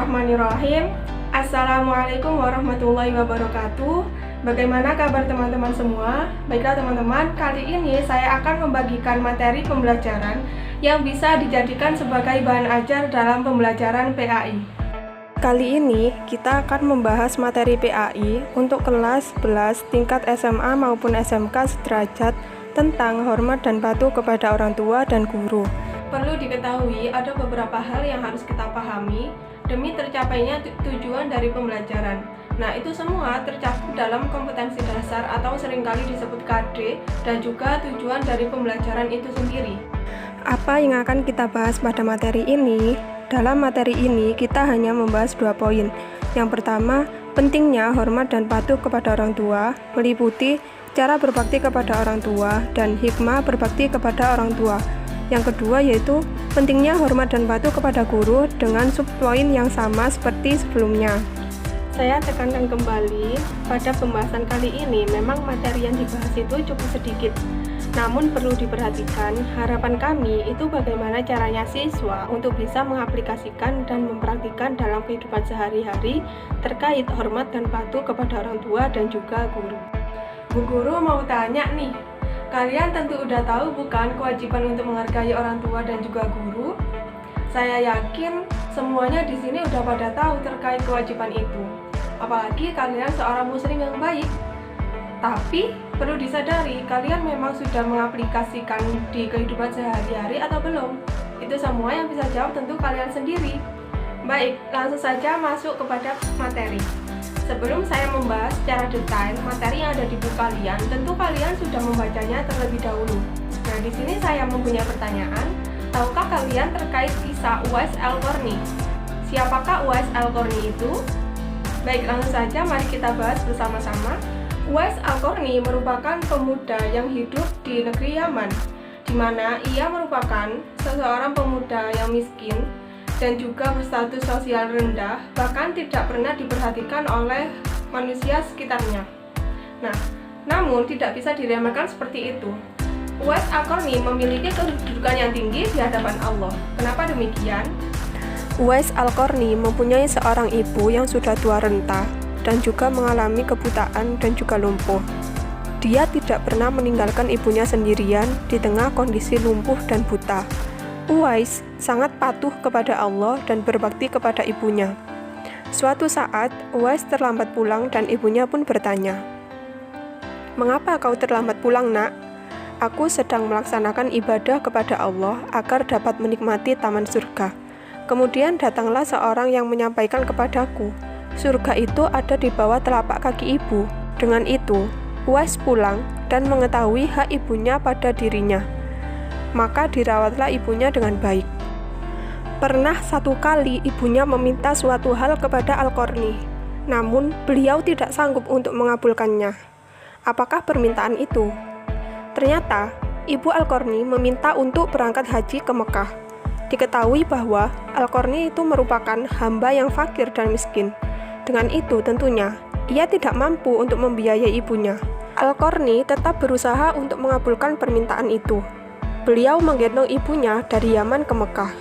Bismillahirrahmanirrahim. Assalamualaikum warahmatullahi wabarakatuh. Bagaimana kabar teman-teman semua? Baiklah teman-teman, kali ini saya akan membagikan materi pembelajaran yang bisa dijadikan sebagai bahan ajar dalam pembelajaran PAI. Kali ini kita akan membahas materi PAI untuk kelas 11 tingkat SMA maupun SMK sederajat tentang hormat dan patuh kepada orang tua dan guru. Perlu diketahui ada beberapa hal yang harus kita pahami demi tercapainya tujuan dari pembelajaran. Nah, itu semua tercakup dalam kompetensi dasar atau seringkali disebut KD dan juga tujuan dari pembelajaran itu sendiri. Apa yang akan kita bahas pada materi ini? Dalam materi ini kita hanya membahas 2 poin. Yang pertama, pentingnya hormat dan patuh kepada orang tua, meliputi cara berbakti kepada orang tua dan hikmah berbakti kepada orang tua. Yang kedua yaitu pentingnya hormat dan patuh kepada guru dengan subpoin yang sama seperti sebelumnya. Saya tekankan kembali pada pembahasan kali ini memang materi yang dibahas itu cukup sedikit. Namun perlu diperhatikan harapan kami itu bagaimana caranya siswa untuk bisa mengaplikasikan dan mempraktikkan dalam kehidupan sehari-hari terkait hormat dan patuh kepada orang tua dan juga guru. Bu Guru mau tanya nih, kalian tentu udah tahu bukan kewajiban untuk menghargai orang tua dan juga guru? Saya yakin semuanya di sini udah pada tahu terkait kewajiban itu. Apalagi kalian seorang muslim yang baik. Tapi perlu disadari kalian memang sudah mengaplikasikan di kehidupan sehari-hari atau belum? Itu semua yang bisa jawab tentu kalian sendiri. Baik, langsung saja masuk kepada materi. Sebelum saya membahas secara detail materi yang ada di buku kalian, tentu kalian sudah membacanya terlebih dahulu. Nah, di sini saya mempunyai pertanyaan. Tahukah kalian terkait kisah Uwais Al-Qarni? Siapakah Uwais Al-Qarni itu? Baik, langsung saja mari kita bahas bersama-sama. Uwais Al-Qarni merupakan pemuda yang hidup di negeri Yaman, di mana ia merupakan seseorang pemuda yang miskin dan juga berstatus sosial rendah, bahkan tidak pernah diperhatikan oleh manusia sekitarnya. Nah, namun tidak bisa diremehkan seperti itu. Uwais Al-Qarni memiliki kedudukan yang tinggi di hadapan Allah. Kenapa demikian? Uwais Al-Qarni mempunyai seorang ibu yang sudah tua renta dan juga mengalami kebutaan dan juga lumpuh. Dia tidak pernah meninggalkan ibunya sendirian di tengah kondisi lumpuh dan buta. Uwais sangat patuh kepada Allah dan berbakti kepada ibunya. Suatu saat, Uwais terlambat pulang dan ibunya pun bertanya, "Mengapa kau terlambat pulang, Nak?" "Aku sedang melaksanakan ibadah kepada Allah agar dapat menikmati taman surga. Kemudian datanglah seorang yang menyampaikan kepadaku, surga itu ada di bawah telapak kaki ibu." Dengan itu, Uwais pulang dan mengetahui hak ibunya pada dirinya. Maka dirawatlah ibunya dengan baik. Pernah satu kali ibunya meminta suatu hal kepada Al-Qarni, namun beliau tidak sanggup untuk mengabulkannya. Apakah permintaan itu? Ternyata, ibu Al-Qarni meminta untuk berangkat haji ke Mekah. Diketahui bahwa Al-Qarni itu merupakan hamba yang fakir dan miskin. Dengan itu tentunya, ia tidak mampu untuk membiayai ibunya. Al-Qarni tetap berusaha untuk mengabulkan permintaan itu. Beliau menggendong ibunya dari Yaman ke Mekah.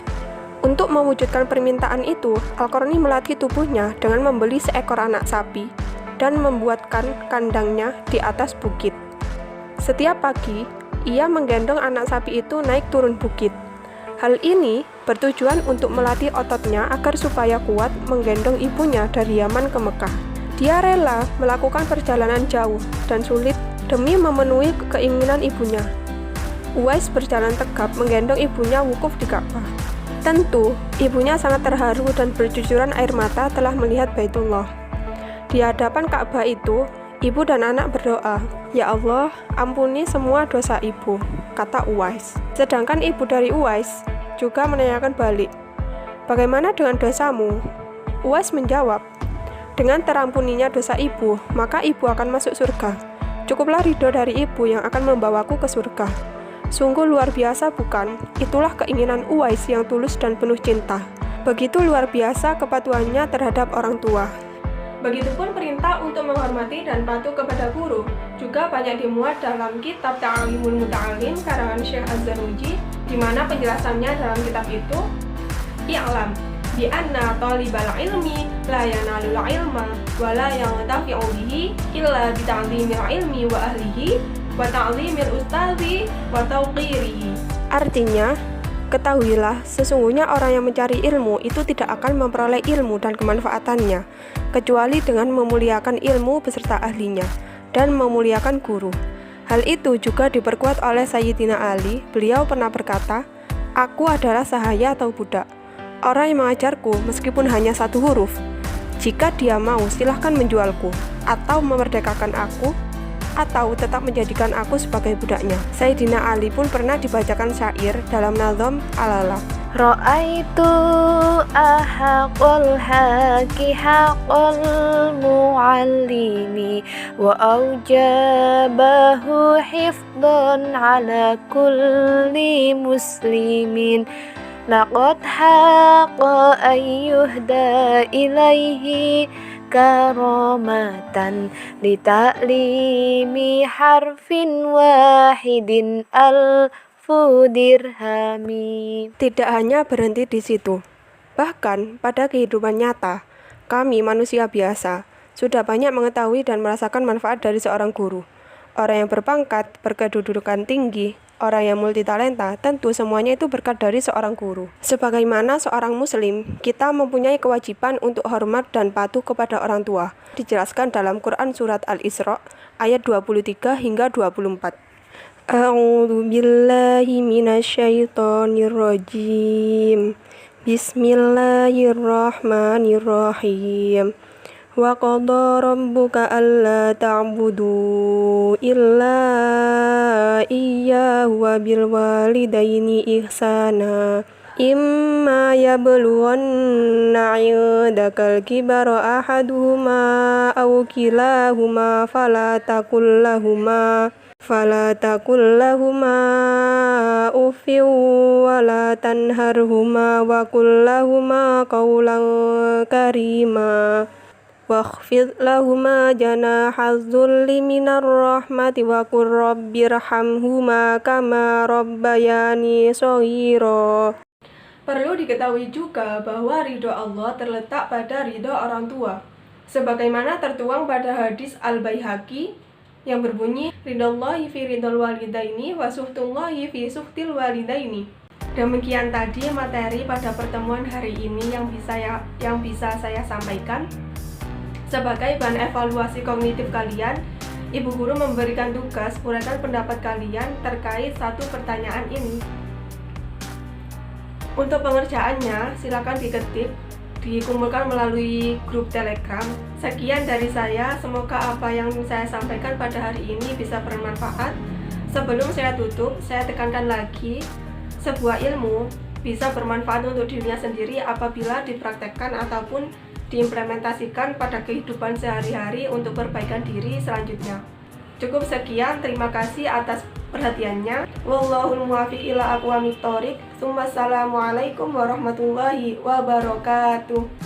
Untuk mewujudkan permintaan itu, Al-Qarni melatih tubuhnya dengan membeli seekor anak sapi dan membuatkan kandangnya di atas bukit. Setiap pagi, ia menggendong anak sapi itu naik turun bukit. Hal ini bertujuan untuk melatih ototnya agar supaya kuat menggendong ibunya dari Yaman ke Mekah. Dia rela melakukan perjalanan jauh dan sulit demi memenuhi keinginan ibunya. Uwais berjalan tegap menggendong ibunya wukuf di Ka'bah. Tentu, ibunya sangat terharu dan bercucuran air mata telah melihat Baitullah. Di hadapan Ka'bah itu, ibu dan anak berdoa, "Ya Allah, ampuni semua dosa ibu," kata Uwais. Sedangkan ibu dari Uwais juga menanyakan balik, "Bagaimana dengan dosamu?" Uwais menjawab, "Dengan terampuninya dosa ibu, maka ibu akan masuk surga. Cukuplah ridho dari ibu yang akan membawaku ke surga." Sungguh luar biasa bukan? Itulah keinginan Uwais yang tulus dan penuh cinta. Begitu luar biasa kepatuhannya terhadap orang tua. Begitupun perintah untuk menghormati dan patuh kepada guru juga banyak dimuat dalam kitab Ta'alimul Muta'alim karangan Syekh Az-Zarnuji, di mana penjelasannya dalam kitab itu, "I'lam, bi anna talibal ilmi la yanalul ilma wa la yantafi'u bihi illa bi ta'zimil ilmi wa ahlihi wa ta'zimil ustazi wa tauqirihi. Artinya, ketahuilah, sesungguhnya orang yang mencari ilmu itu tidak akan memperoleh ilmu dan kemanfaatannya, kecuali dengan memuliakan ilmu beserta ahlinya, dan memuliakan guru. Hal itu juga diperkuat oleh Sayyidina Ali. Beliau pernah berkata, "Aku adalah sahaya atau budak. Orang yang mengajarku meskipun hanya satu huruf. Jika dia mau, silahkan menjualku, atau memerdekakan aku, atau tetap menjadikan aku sebagai budaknya." Sayyidina Ali pun pernah dibacakan syair dalam nazam Alalah. Ra'aitu ahaqul haqi haqul muallimi wa aujabahu hifdhan ala kulli muslimin laqad haqa ayyuhda ilaihi karamatan li ta'limi harfin wahidin alfu dirhami. Tidak hanya berhenti di situ. Bahkan pada kehidupan nyata, kami manusia biasa sudah banyak mengetahui dan merasakan manfaat dari seorang guru. Orang yang berpangkat, berkedudukan tinggi, orang yang multitalenta, tentu semuanya itu berkat dari seorang guru. Sebagaimana seorang muslim, kita mempunyai kewajiban untuk hormat dan patuh kepada orang tua. Dijelaskan dalam Quran surat Al-Isra ayat 23 hingga 24. A'udzu billahi minasyaitonir rajim. Bismillahirrahmanirrahim. Wa qada rabbuka alla ta'budu illa iyyahu wa bil walidaini ihsana. Imma yablughanna 'indakal kibara ahaduhuma aw kilahuma fala taqul lahuma uffin wa la tanharhuma wa qul lahuma qawlan karima. Wakhfid lahuma janahaz zulli minar rahmati wa qur rabbirhamhuma kama rabbayani shaghira. Perlu diketahui juga bahwa ridho Allah terletak pada ridho orang tua, sebagaimana tertuang pada hadis Al-Baihaqi yang berbunyi, ridhallahi fi ridhal walidaini wa suhtullahi fi suhtil walidaini. Demikian tadi materi pada pertemuan hari ini yang bisa saya sampaikan. Sebagai bahan evaluasi kognitif kalian, Ibu Guru memberikan tugas uraikan pendapat kalian terkait satu pertanyaan ini. Untuk pengerjaannya, silakan diketik, dikumpulkan melalui grup Telegram. Sekian dari saya, semoga apa yang saya sampaikan pada hari ini bisa bermanfaat. Sebelum saya tutup, saya tekankan lagi, sebuah ilmu bisa bermanfaat untuk dirinya sendiri apabila dipraktekkan ataupun diimplementasikan pada kehidupan sehari-hari untuk perbaikan diri selanjutnya. Cukup sekian, terima kasih atas perhatiannya. Wallahul muwaffiq ila aqwamit thoriq. Assalamualaikum warahmatullahi wabarakatuh.